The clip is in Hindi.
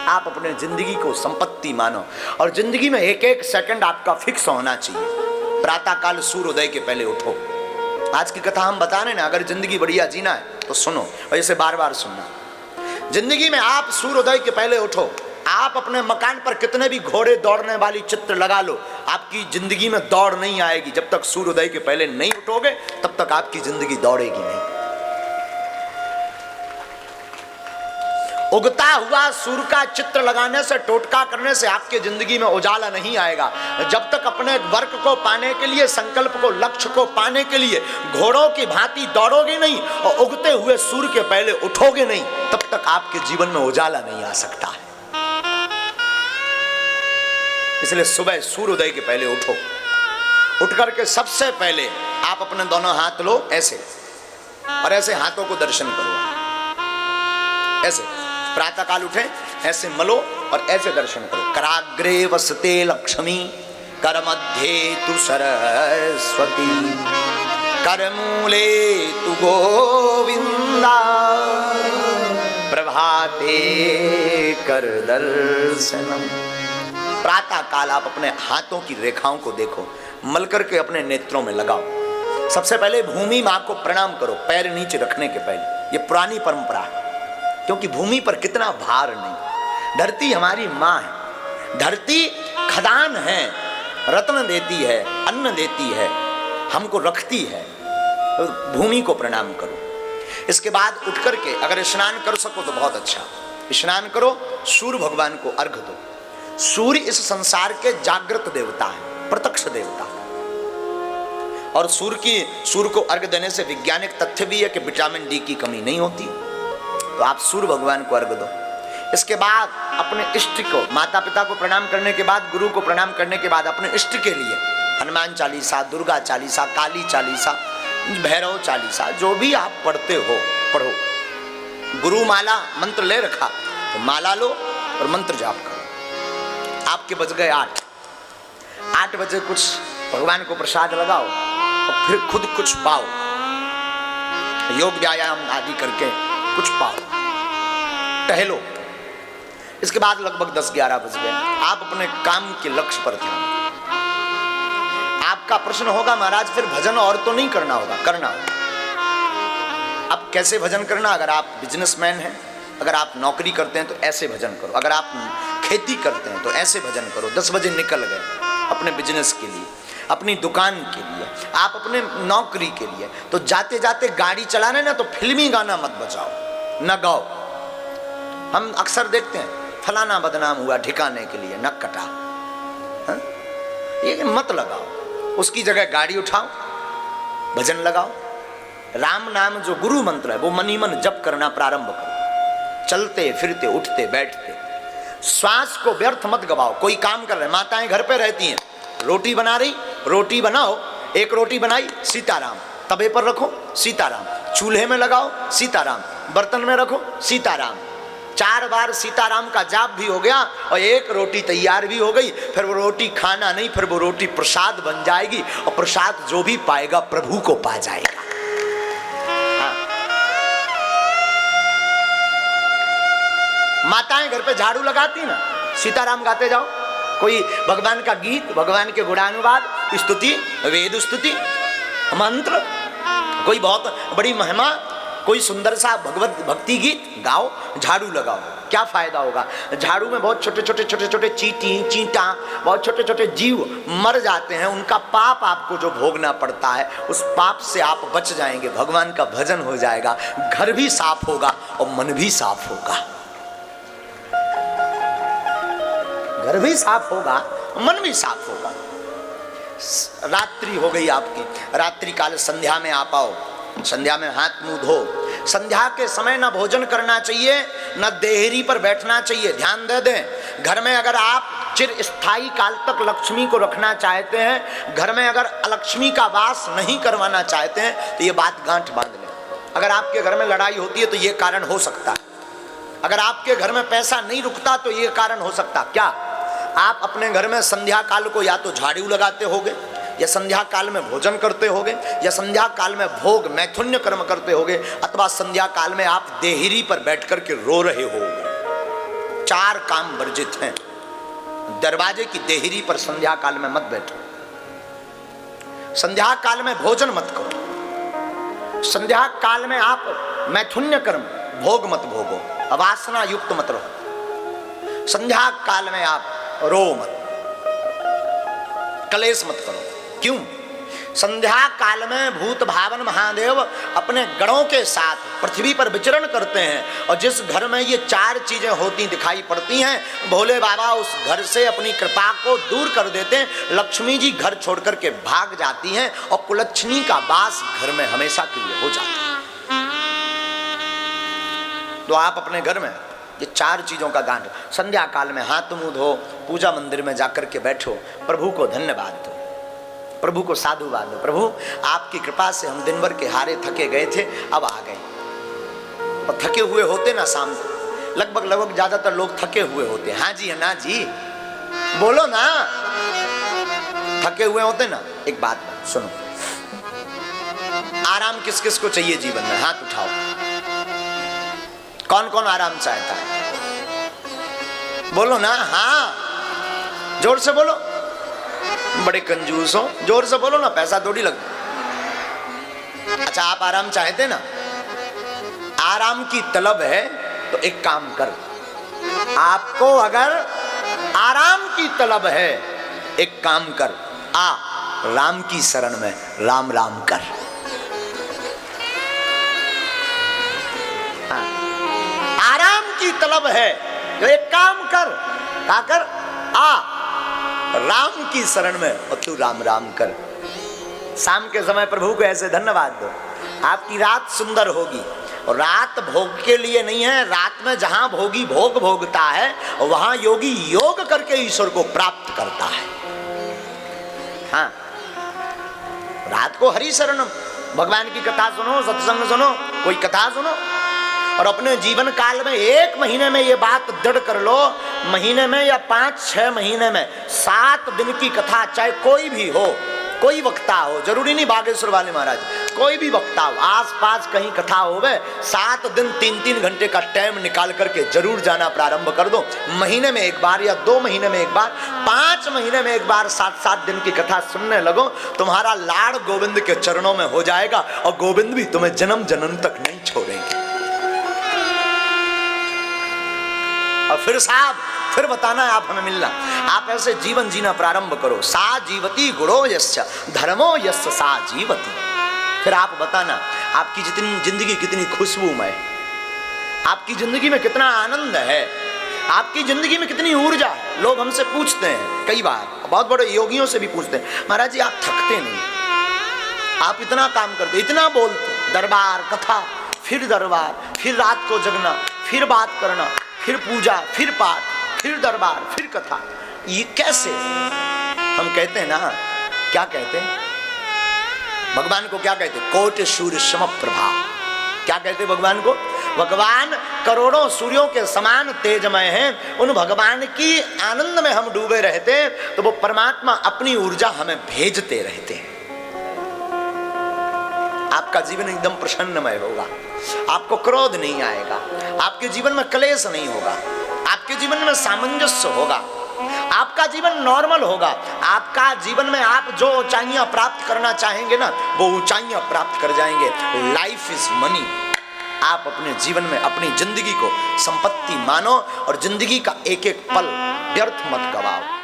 आप अपने जिंदगी को संपत्ति मानो और जिंदगी में एक एक सेकंड आपका फिक्स होना चाहिए। प्रातः काल सूर्योदय के पहले उठो। आज की कथा हम बता रहे ना, अगर जिंदगी बढ़िया जीना है तो सुनो और इसे बार बार सुनना। जिंदगी में आप सूर्योदय के पहले उठो। आप अपने मकान पर कितने भी घोड़े दौड़ने वाली चित्र लगा लो, आपकी जिंदगी में दौड़ नहीं आएगी। जब तक सूर्योदय के पहले नहीं उठोगे तब तक आपकी जिंदगी दौड़ेगी नहीं। उगता हुआ सूर्य का चित्र लगाने से, टोटका करने से आपके जिंदगी में उजाला नहीं आएगा। जब तक अपने वर्क को पाने के लिए, संकल्प को, लक्ष्य को पाने के लिए घोड़ों की भांति दौड़ोगे नहीं और उगते हुए सूर्य के पहले उठोगे नहीं, तब तक आपके जीवन में उजाला नहीं आ सकता है। इसलिए सुबह सूर्योदय के पहले उठो। उठ करके सबसे पहले आप अपने दोनों हाथ लो ऐसे, और ऐसे हाथों को दर्शन करो। ऐसे प्रातः काल उठे, ऐसे मलो और ऐसे दर्शन करो। कराग्रे वसते लक्ष्मी, कर मध्य तु सरस्वती, कर मूले तु गोविंदा, प्रभाते कर दर्शनम। प्रातः काल आप अपने हाथों की रेखाओं को देखो, मल करके अपने नेत्रों में लगाओ। सबसे पहले भूमि मां को प्रणाम करो, पैर नीचे रखने के पहले। ये पुरानी परंपरा है, क्योंकि भूमि पर कितना भार नहीं। धरती हमारी मां है। धरती खदान है, रत्न देती है, अन्न देती है, हमको रखती है। तो भूमि को प्रणाम करो। इसके बाद उठ करके अगर स्नान कर सको तो बहुत अच्छा, स्नान करो। सूर्य भगवान को अर्घ दो। सूर्य इस संसार के जागृत देवता है, प्रत्यक्ष देवता। और सूर्य को अर्घ देने से वैज्ञानिक तथ्य भी है कि विटामिन डी की कमी नहीं होती। तो आप सूर्य भगवान को अर्घ दो। इसके बाद अपने इष्ट को, माता पिता को प्रणाम करने के बाद, गुरु को प्रणाम करने के बाद अपने इष्ट के लिए हनुमान चालीसा, दुर्गा चालीसा, काली चालीसा, भैरव चालीसा, जो भी आप पढ़ते हो पढ़ो। गुरु माला मंत्र ले रखा तो माला लो और मंत्र जाप करो। आपके बज गए 8 बजे कुछ भगवान को प्रसाद लगाओ और फिर खुद कुछ पाओ। योग व्यायाम आदि करके कुछ पाओ, टहलो। इसके बाद लगभग 10-11 बज गए। आप अपने काम के लक्ष्य पर ध्यान। आपका प्रश्न होगा महाराज फिर भजन और तो नहीं करना होगा? करना होगा। अब कैसे भजन करना? अगर आप बिजनेसमैन हैं, अगर आप नौकरी करते हैं तो ऐसे भजन करो। अगर आप खेती करते हैं तो ऐसे भजन करो। 10 बजे निकल गए अपने बिजनेस के लिए, अपनी दुकान के लिए, आप अपने नौकरी के लिए, तो जाते जाते गाड़ी चलाने ना तो फिल्मी गाना मत बजाओ, न गाओ। हम अक्सर देखते हैं फलाना बदनाम हुआ ठिकाने के लिए नक कटा, ये मत लगाओ। उसकी जगह गाड़ी उठाओ, भजन लगाओ। राम नाम जो गुरु मंत्र है वो मन ही मन जप करना प्रारंभ करो। चलते फिरते उठते बैठते श्वास को व्यर्थ मत गवाओ। कोई काम कर रहे, माताएं घर पे रहती हैं, रोटी बना रही, रोटी बनाओ। एक रोटी बनाई, सीताराम। तवे पर रखो, सीताराम। चूल्हे में लगाओ, सीताराम। बर्तन में रखो, सीताराम। 4 बार सीताराम का जाप भी हो गया और एक रोटी तैयार भी हो गई। फिर वो रोटी खाना नहीं, फिर वो रोटी प्रसाद बन जाएगी और प्रसाद जो भी पाएगा प्रभु को पा जाएगा। माताएं घर पे झाड़ू लगाती ना, सीताराम गाते जाओ। कोई भगवान का गीत, भगवान के गुणानुवाद, स्तुति, वेद स्तुति, मंत्र, कोई बहुत बड़ी महिमा, कोई सुंदर सा भगवत भक्ति गीत गाओ, झाड़ू लगाओ। क्या फायदा होगा? झाड़ू में बहुत छोटे छोटे चींटी, चींटा, बहुत छोटे छोटे जीव मर जाते हैं। उनका पाप आपको जो भोगना पड़ता है, उस पाप से आप बच जाएंगे। भगवान का भजन हो जाएगा, घर भी साफ होगा और मन भी साफ होगा। घर भी साफ होगा, मन भी साफ होगा। रात्रि हो गई आपकी, रात्रि काल संध्या में आप आओ। संध्या में हाथ मुंह धो। संध्या के समय ना भोजन करना चाहिए, ना देहरी पर बैठना चाहिए। ध्यान दे दें, घर में अगर आप चिर स्थायी काल तक लक्ष्मी को रखना चाहते हैं, घर में अगर अलक्ष्मी का वास नहीं करवाना चाहते हैं, तो ये बात गांठ बांध लें। अगर आपके घर में लड़ाई होती है तो ये कारण हो सकता है। अगर आपके घर में पैसा नहीं रुकता तो ये कारण हो सकता। क्या आप अपने घर में संध्या काल को या तो झाड़ू लगाते होगे, या संध्या काल में भोजन करते होगे, या संध्या काल में भोग मैथुन्य कर्म करते होगे, अथवा संध्या काल में आप देहरी पर बैठ कर के रो रहे होगे। चार काम वर्जित हैं। दरवाजे की देहरी पर संध्या काल में मत बैठो, संध्या काल में भोजन मत करो, संध्या काल में आप मैथुन्य कर्म भोग मत भोगो, अवासना युक्त मत रहो, संध्या काल में आप रो मत, कलेश मत करो। क्यों? संध्या काल में भूत भावन महादेव अपने गणों के साथ पृथ्वी पर विचरण करते हैं, और जिस घर में ये चार चीजें होती दिखाई पड़ती हैं, भोले बाबा उस घर से अपनी कृपा को दूर कर देते हैं। लक्ष्मी जी घर छोड़ करके भाग जाती हैं और कुलच्छनी का वास घर में हमेशा के लिए हो जाता है। तो आप अपने घर में ये चार चीजों का गांठ, संध्या काल में हाथ मुंह धो, पूजा मंदिर में जाकर के बैठो, प्रभु को धन्यवाद दो, प्रभु को साधुवाद दो। प्रभु आपकी कृपा से हम दिन भर के हारे थके गए थे, अब आ गए। और थके हुए होते ना शाम को, लगभग ज्यादातर लोग थके हुए होते। हाँ जी, ना जी, बोलो ना, थके हुए होते ना। एक बात सुनो, आराम किस किस को चाहिए जीवन में? हाथ उठाओ, कौन कौन आराम चाहता है? बोलो ना, हाँ जोर से बोलो। बड़े कंजूस हो, जोर से बोलो ना, पैसा थोड़ी लगता। अच्छा, आप आराम चाहते ना? आराम की तलब है तो एक काम कर, आपको अगर आराम की तलब है, एक काम कर, आ राम की शरण में राम राम कर। आराम की तलब है तो एक काम कर, क्या कर? आ राम की शरण में और तू राम राम कर। शाम के समय प्रभु को ऐसे धन्यवाद दो, आपकी रात सुंदर होगी। और रात भोग के लिए नहीं है, रात में जहां भोगी भोग भोगता है वहां योगी योग करके ईश्वर को प्राप्त करता है। हाँ, रात को हरि शरण, भगवान की कथा सुनो, सत्संग सुनो, कोई कथा सुनो, और अपने जीवन काल में एक महीने में ये बात दृढ़ कर लो, महीने में या 5-6 महीने में 7 दिन की कथा, चाहे कोई भी हो, कोई वक्ता हो, जरूरी नहीं बागेश्वर वाले महाराज, कोई भी वक्ता हो, आसपास कहीं कथा होवे, 7 दिन 3-3 घंटे का टाइम निकाल करके जरूर जाना प्रारंभ कर दो। महीने में एक बार या 2 महीने में एक बार, 5 महीने में एक बार 7-7 दिन की कथा सुनने लगो, तुम्हारा लाड़ गोविंद के चरणों में हो जाएगा और गोविंद भी तुम्हें जन्म जन्म तक नहीं छोड़ेंगे। और फिर साहब, फिर बताना है आप हमें मिलना। आप ऐसे जीवन जीना प्रारंभ करो। सा जीवती गुणो यस्य धर्मो यस्य सा जीवती। फिर आप बताना आपकी जितनी जिंदगी कितनी खुशबूमय, आपकी जिंदगी में कितना आनंद है, आपकी जिंदगी में कितनी ऊर्जा है। लोग हमसे पूछते हैं, कई बार बहुत बड़े योगियों से भी पूछते हैं, महाराज जी आप थकते नहीं, आप इतना काम करते, इतना बोलते, दरबार कथा, फिर दरबार, फिर रात को जगना, फिर बात करना, फिर पूजा, फिर पाठ, फिर दरबार, फिर कथा, ये कैसे? हम कहते हैं ना, क्या कहते हैं भगवान को? क्या कहते? कोटि सूर्य सम प्रभा। क्या कहते भगवान को? भगवान करोड़ों सूर्यों के समान तेजमय हैं। उन भगवान की आनंद में हम डूबे रहते हैं तो वो परमात्मा अपनी ऊर्जा हमें भेजते रहते हैं। आपका जीवन एकदम प्रसन्नमय होगा, आपको क्रोध नहीं आएगा, आपके जीवन में क्लेश नहीं होगा, आपके जीवन में सामंजस्य होगा, आपका जीवन नॉर्मल होगा। आपका जीवन में आप जो ऊंचाइयां प्राप्त करना चाहेंगे ना, वो ऊंचाइयां प्राप्त कर जाएंगे। Life is money. आप अपने जीवन में अपनी जिंदगी को संपत्ति मानो और जिंदगी का एक एक पल व्यर्थ मत गवाओ।